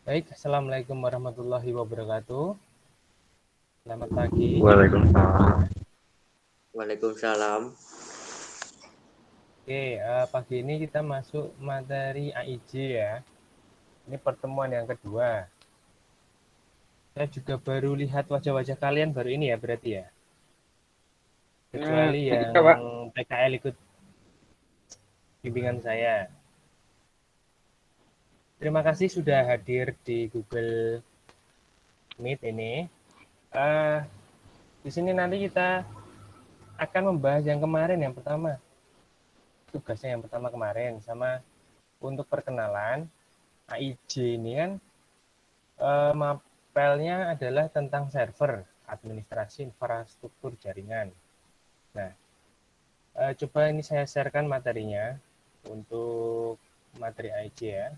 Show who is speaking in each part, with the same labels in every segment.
Speaker 1: Baik, Assalamualaikum warahmatullahi wabarakatuh. Selamat pagi.
Speaker 2: Waalaikumsalam.
Speaker 3: Waalaikumsalam.
Speaker 1: Oke, pagi ini kita masuk materi AIJ ya. Ini pertemuan yang kedua. Saya juga baru lihat wajah-wajah kalian baru ini ya berarti ya. Kecuali yang
Speaker 2: Iya, Pak.
Speaker 1: PKL ikut bimbingan saya. Terima kasih sudah hadir di Google Meet ini. Eh, di sini nanti kita akan membahas yang kemarin yang pertama. Tugasnya yang pertama kemarin sama untuk perkenalan AIJ ini kan mapelnya adalah tentang server, administrasi infrastruktur jaringan. Nah, coba ini saya sharekan materinya untuk materi AIJ ya.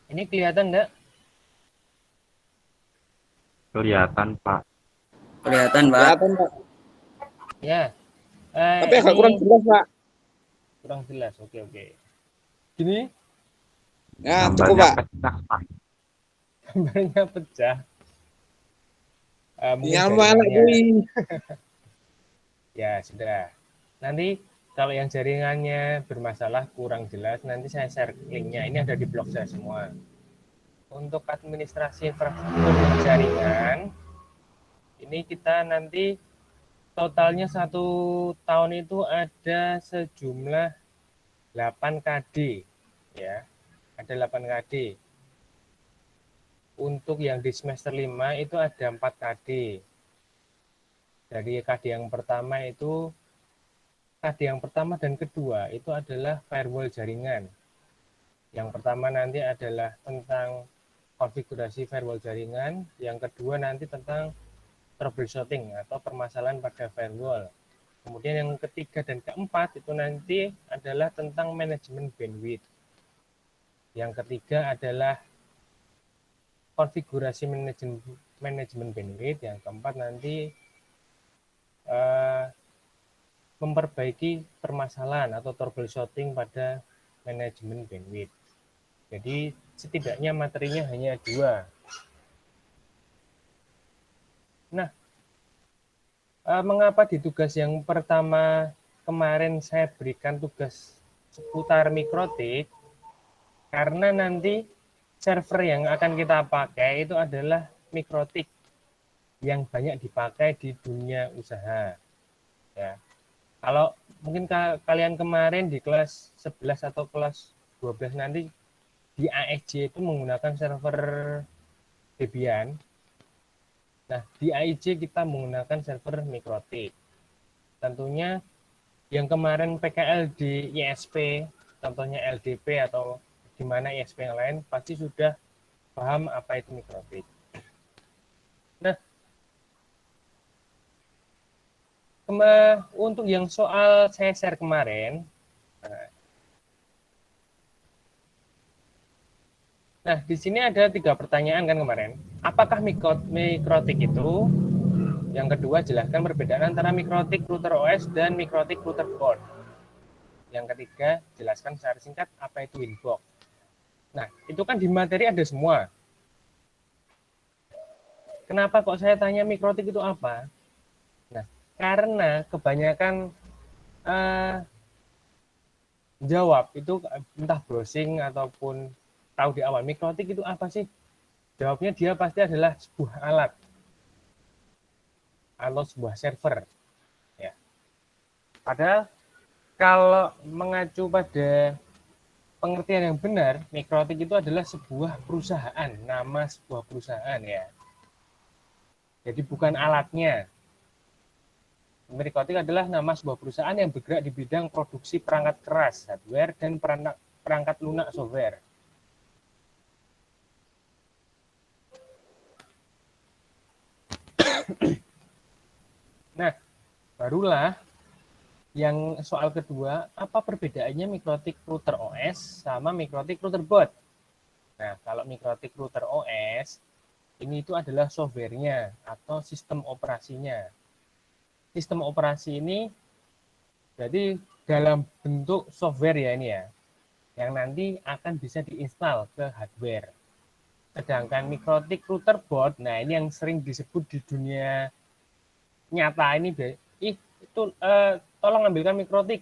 Speaker 1: Ini kelihatan enggak?
Speaker 2: Kelihatan, Pak.
Speaker 3: Kelihatan, Pak.
Speaker 4: Kelihatan, Pak.
Speaker 1: Ya.
Speaker 4: Tapi agak kurang
Speaker 1: Ini
Speaker 4: jelas, Pak.
Speaker 1: kurang jelas. Oke. Gini,
Speaker 4: Ya, cukup,
Speaker 2: Gambarnya
Speaker 4: Pak.
Speaker 2: pecah, Pak.
Speaker 1: gambarnya pecah. Mungkin
Speaker 4: Sinyal mana
Speaker 1: jaringannya.
Speaker 4: kuwi?
Speaker 1: Ya, sudah. Nanti kalau yang jaringannya bermasalah, kurang jelas, nanti saya share linknya. Ini ada di blog saya semua. Untuk administrasi infrastruktur jaringan, ini kita nanti totalnya 1 tahun itu ada sejumlah 8 KD. Ya, ada 8 KD. Untuk yang di semester 5 itu ada 4 KD. Dari KD yang pertama itu, KD yang pertama dan kedua itu adalah firewall jaringan. Yang pertama nanti adalah tentang konfigurasi firewall jaringan, yang kedua nanti tentang troubleshooting atau permasalahan pada firewall. Kemudian yang ketiga dan keempat itu nanti adalah tentang manajemen bandwidth. Yang ketiga adalah konfigurasi manajemen bandwidth. Yang keempat nanti memperbaiki permasalahan atau troubleshooting pada manajemen bandwidth. Jadi setidaknya materinya hanya 2. Nah, mengapa di tugas yang pertama kemarin saya berikan tugas seputar mikrotik? Karena nanti server yang akan kita pakai itu adalah mikrotik yang banyak dipakai di dunia usaha. Ya. Kalau mungkin kalian kemarin di kelas 11 atau kelas 12 nanti di ASJ itu menggunakan server Debian. Nah, di AIJ kita menggunakan server mikrotik. Tentunya yang kemarin PKL di ISP, contohnya LDP atau di mana ISP yang lain, pasti sudah paham apa itu mikrotik. Nah, untuk yang soal saya share kemarin, nah di sini ada 3 pertanyaan kan kemarin. Apakah mikrotik itu? Yang kedua, jelaskan perbedaan antara mikrotik router OS dan mikrotik router board. Yang ketiga, jelaskan secara singkat apa itu inbox. Nah, itu kan di materi ada semua. Kenapa kok saya tanya mikrotik itu apa? Nah, karena kebanyakan jawab itu entah browsing ataupun tahu di awal mikrotik itu apa sih? Jawabnya dia pasti adalah sebuah alat atau sebuah server. Ya. Padahal kalau mengacu pada pengertian yang benar, mikrotik itu adalah sebuah perusahaan, nama sebuah perusahaan ya. Jadi bukan alatnya. Mikrotik adalah nama sebuah perusahaan yang bergerak di bidang produksi perangkat keras, hardware, dan perangkat lunak software. Nah, barulah yang soal kedua, apa perbedaannya mikrotik router OS sama mikrotik router board? Nah, kalau mikrotik router OS, ini itu adalah softwarenya atau sistem operasinya. sistem operasi ini berarti dalam bentuk software ya ini ya, yang nanti akan bisa diinstal ke hardware. Sedangkan mikrotik router board, nah ini yang sering disebut di dunia nyata ini, itu tolong ambilkan mikrotik,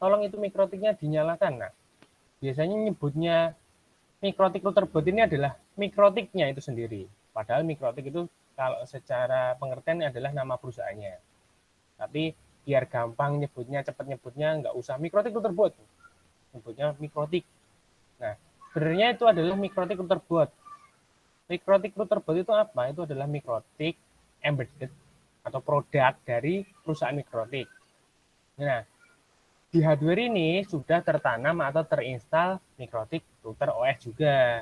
Speaker 1: tolong itu mikrotiknya dinyalakan. Nah, biasanya nyebutnya mikrotik router board ini adalah mikrotiknya itu sendiri. Padahal mikrotik itu kalau secara pengertian adalah nama perusahaannya. Tapi biar gampang nyebutnya, cepat nyebutnya, nggak usah mikrotik router board, nyebutnya mikrotik. Nah, sebenarnya itu adalah mikrotik router board. Mikrotik router board itu apa? Itu adalah mikrotik embedded atau produk dari perusahaan mikrotik. Nah, di hardware ini sudah tertanam atau terinstal mikrotik router OS juga.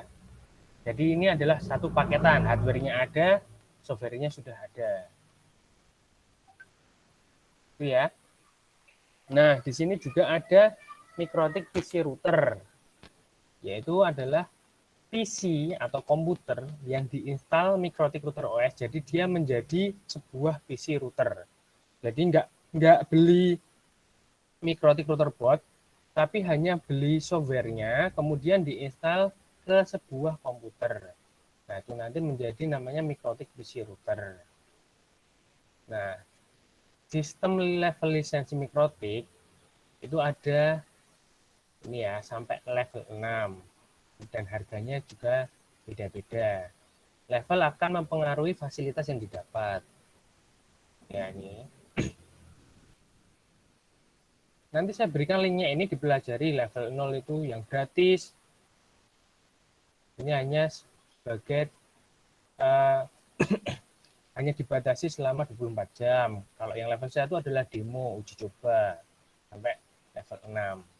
Speaker 1: Jadi ini adalah satu paketan, hardware-nya ada, software-nya sudah ada. Itu ya. Nah, di sini juga ada mikrotik PC router, yaitu adalah PC atau komputer yang diinstal mikrotik router OS. Jadi dia menjadi sebuah PC router. Jadi nggak beli mikrotik router board, tapi hanya beli softwarenya, kemudian diinstal ke sebuah komputer. Nah, itu nanti menjadi namanya mikrotik PC router. Nah, sistem level lisensi mikrotik itu ada ini ya, sampai level 6. Dan harganya juga beda-beda. Level akan mempengaruhi fasilitas yang didapat. Ya, ini. Nanti saya berikan linknya, ini dipelajari level 0 itu yang gratis. Ini hanya sebagai hanya dibatasi selama 24 jam. Kalau yang level 1 adalah demo, uji coba sampai level 6.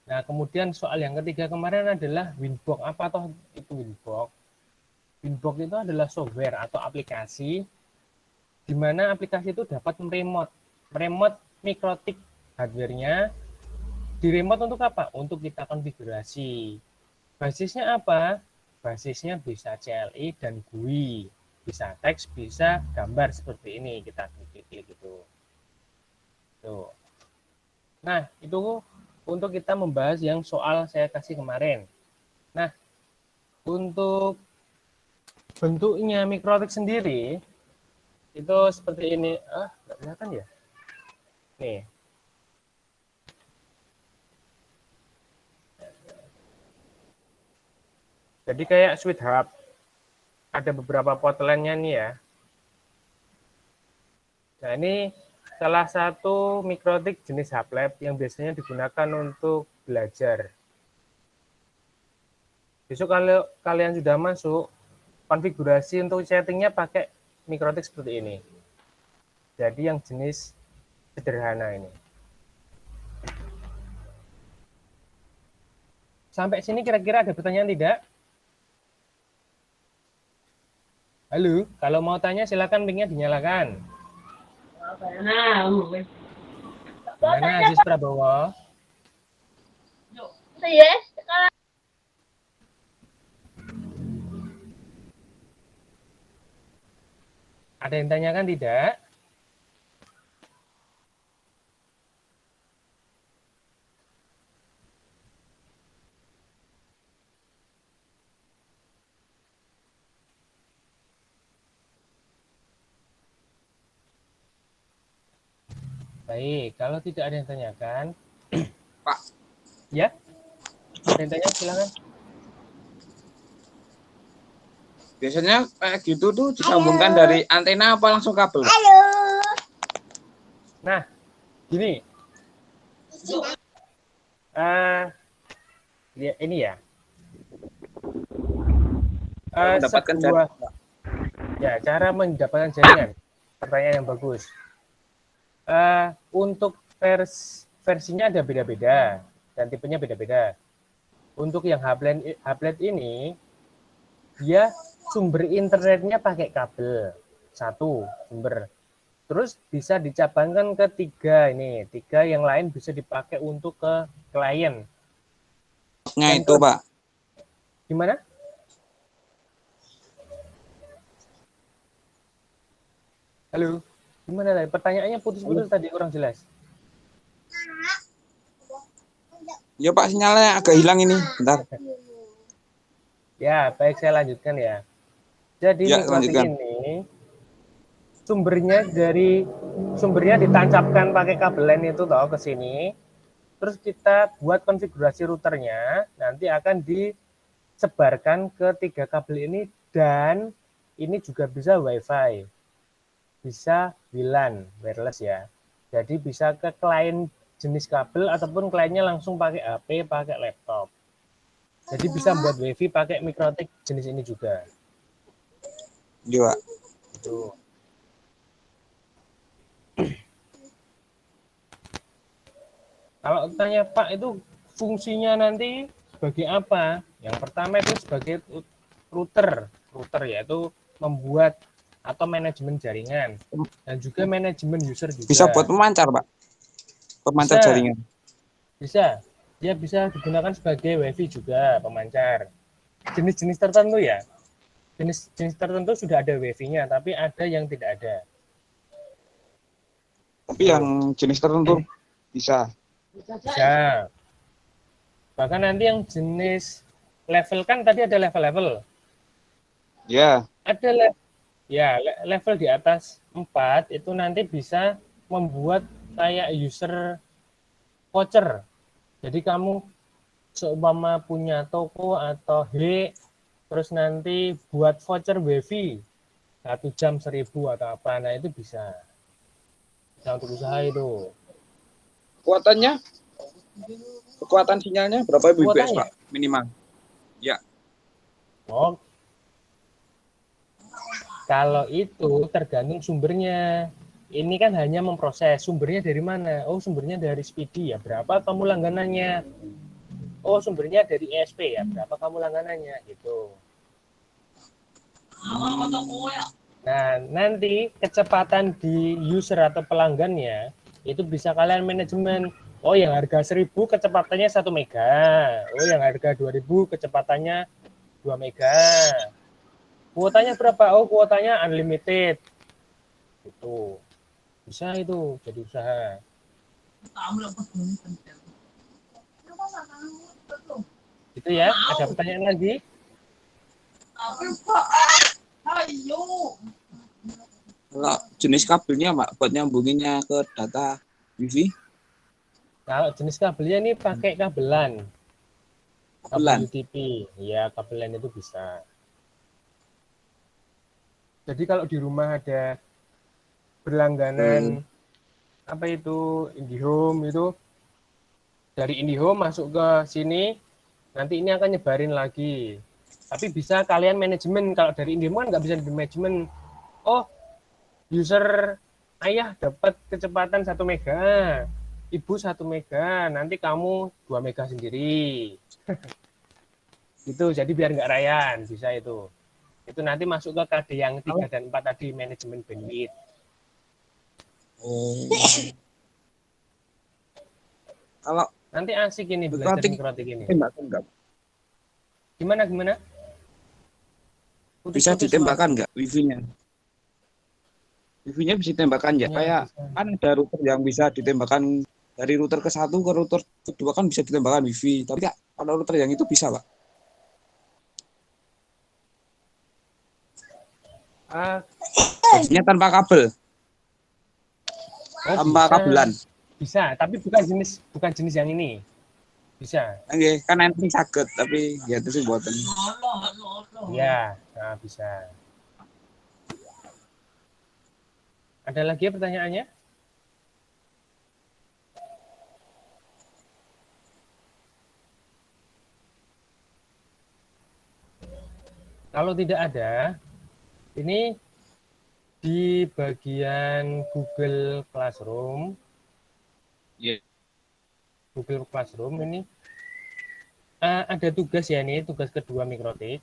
Speaker 1: Nah, kemudian soal yang ketiga kemarin adalah Winbox. Apa toh itu Winbox? Winbox itu adalah software atau aplikasi di mana aplikasi itu dapat meremote mikrotik hardware-nya. Di remote untuk apa? Untuk kita konfigurasi. Basisnya apa? Basisnya bisa CLI dan GUI. Bisa teks, bisa gambar seperti ini. Kita klik-klik itu. Tuh. Nah, itu untuk kita membahas yang soal saya kasih kemarin. Nah, untuk bentuknya mikrotik sendiri itu seperti ini. Nggak kelihatan ya? Nih. Jadi kayak switch hub. Ada beberapa port LAN-nya nih ya. Nah, ini salah satu mikrotik jenis hub lab yang biasanya digunakan untuk belajar. Besok kalau kalian sudah masuk, konfigurasi untuk settingnya pakai mikrotik seperti ini. Jadi yang jenis sederhana ini. Sampai sini kira-kira ada pertanyaan tidak? Halo, kalau mau tanya silakan mic-nya dinyalakan. Gimana Aziz Prabowo?
Speaker 5: Yes,
Speaker 1: Ada yang tanyakan tidak? Baik, kalau tidak ada yang tanyakan,
Speaker 4: Pak.
Speaker 1: Ya, ada yang tanya silakan.
Speaker 4: Biasanya kayak gitu tuh disambungkan dari antena apa langsung kabel?
Speaker 1: Nah, gini. Ya, ini ya.
Speaker 4: Mendapatkan
Speaker 1: Sebuah, ya, cara mendapatkan jaringan. Pertanyaan yang bagus. Untuk versinya ada beda-beda dan tipenya beda-beda. Untuk yang Hublet ini, dia sumber internetnya pakai kabel satu sumber. Terus bisa dicabangkan ke tiga yang lain bisa dipakai untuk ke klien.
Speaker 4: Nah itu Pak.
Speaker 1: Gimana? Halo, gimana tadi? Pertanyaannya putus-putus tadi kurang jelas.
Speaker 4: Ya Pak, sinyalnya agak hilang ini. Bentar.
Speaker 1: Ya, baik saya lanjutkan ya. Jadi
Speaker 4: Ya,
Speaker 1: mikrotik
Speaker 4: lanjutkan.
Speaker 1: ini sumbernya ditancapkan pakai kabel LAN itu toh ke sini. Terus kita buat konfigurasi routernya, nanti akan disebarkan ke 3 kabel ini dan ini juga bisa WiFi. Bisa WLAN, wireless ya. Jadi bisa ke klien jenis kabel ataupun kliennya langsung pakai HP, pakai laptop. Jadi bisa buat WiFi pakai mikrotik jenis ini juga.
Speaker 4: Iya, Pak.
Speaker 1: Itu. Kalau tanya Pak itu fungsinya nanti sebagai apa? Yang pertama itu sebagai router yaitu membuat atau manajemen jaringan dan juga manajemen user juga.
Speaker 4: Bisa buat pemancar, Pak. Pemancar
Speaker 1: Bisa.
Speaker 4: jaringan.
Speaker 1: Bisa. Dia bisa digunakan sebagai WiFi juga, pemancar. Jenis-jenis tertentu ya. Jenis tertentu sudah ada WiFi-nya, tapi ada yang tidak ada.
Speaker 4: Tapi yang jenis tertentu bisa.
Speaker 1: Bisa. Bahkan nanti yang jenis level kan tadi ada level-level.
Speaker 4: Ya.
Speaker 1: Ada level di atas 4 itu nanti bisa membuat kayak user voucher. Jadi kamu seumpama punya toko atau terus nanti buat voucher WiFi 1 jam 1.000 atau apa, nah itu bisa untuk usaha itu.
Speaker 4: Kekuatan sinyalnya berapa Mbps, Pak? Minimal. Ya.
Speaker 1: Oh, kalau itu tergantung sumbernya. Ini kan hanya memproses. Sumbernya dari mana? Oh, sumbernya dari Speedy ya. Berapa kamu langganannya? Oh, sumbernya dari ESP ya. Berapa kamu langganannya? Gitu. Nah, nanti kecepatan di user atau pelanggannya itu bisa kalian manajemen. Oh, yang harga 1.000 kecepatannya 1 mega. Oh, yang harga 2.000 kecepatannya 2 mega. Kuotanya berapa? Oh, kuotanya unlimited. Itu. Bisa itu jadi usaha. Itu ya. Ada pertanyaan lagi?
Speaker 4: Kalau jenis kabelnya, Pak, buat nyambunginnya ke data WiFi?
Speaker 1: Kalau jenis kabelnya ini pakai kabelan.
Speaker 4: Kabelan?
Speaker 1: Kabel UTP. Ya, kabelan itu bisa. Jadi kalau di rumah ada berlangganan apa itu IndiHome itu, dari IndiHome masuk ke sini, nanti ini akan nyebarin lagi. Tapi bisa kalian manajemen. Kalau dari IndiHome kan nggak bisa di manajemen. Oh, user ayah dapat kecepatan 1 mega, ibu 1 mega, nanti kamu 2 mega sendiri. Gitu, jadi biar nggak rayan, bisa itu. Itu nanti masuk ke KD yang 3 dan 4 tadi, manajemen bandwidth.
Speaker 4: Kalau
Speaker 1: nanti asik ini belajar mikrotik ini.
Speaker 4: Enggak.
Speaker 1: Gimana?
Speaker 4: Bisa ditembakkan nggak wifi-nya? Wifi-nya bisa ditembakkan ya? Kayak kan ada router yang bisa ditembakkan dari router ke 1 ke router kedua kan bisa ditembakkan wifi. Tapi kalau router yang itu bisa, Pak? Maksudnya tanpa kabel. Tanpa kabelan.
Speaker 1: Bisa, tapi bukan jenis yang ini. Bisa.
Speaker 4: Oke, kan nanti sakit, tapi ya itu sih buatan.
Speaker 1: Ya, nah bisa. Ada lagi ya pertanyaannya? Kalau tidak ada, ini di bagian Google Classroom. Google Classroom ini ada tugas ya, ini tugas kedua mikrotik.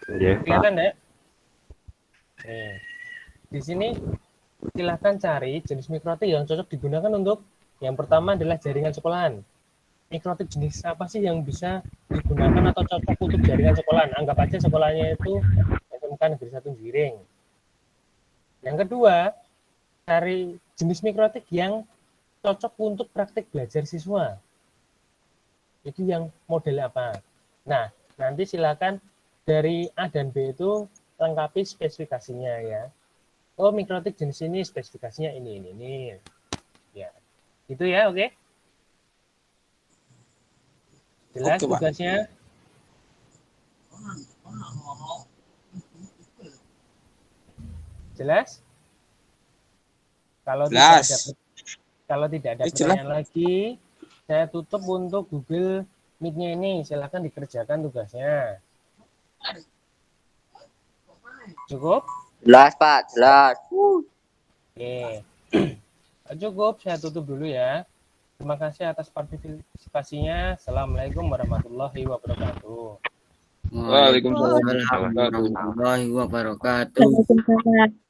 Speaker 1: Kelihatan enggak? Nih. Di sini silahkan cari jenis mikrotik yang cocok digunakan untuk yang pertama adalah jaringan sekolahan. Mikrotik jenis apa sih yang bisa digunakan atau cocok untuk jaringan sekolahan? Anggap aja sekolahnya itu SMK Negeri 1 Giring. Yang kedua, cari jenis mikrotik yang cocok untuk praktik belajar siswa. Itu yang model apa? Nah, nanti silakan dari A dan B itu lengkapi spesifikasinya ya. Oh, mikrotik jenis ini spesifikasinya ini. Ya, itu ya, oke? Jelas
Speaker 4: Oke, Pak.
Speaker 1: tugasnya? Jelas? Kalau
Speaker 4: Jelas.
Speaker 1: tidak ada
Speaker 4: Jelas.
Speaker 1: pertanyaan lagi, saya tutup untuk Google Meet-nya ini. Silakan dikerjakan tugasnya. Cukup?
Speaker 3: Jelas, Pak. Jelas.
Speaker 1: Oke. Cukup, saya tutup dulu ya. Terima kasih atas partisipasinya. Assalamualaikum warahmatullahi wabarakatuh.
Speaker 4: Waalaikumsalam.
Speaker 3: Warahmatullahi wabarakatuh.
Speaker 5: Waalaikumsalam.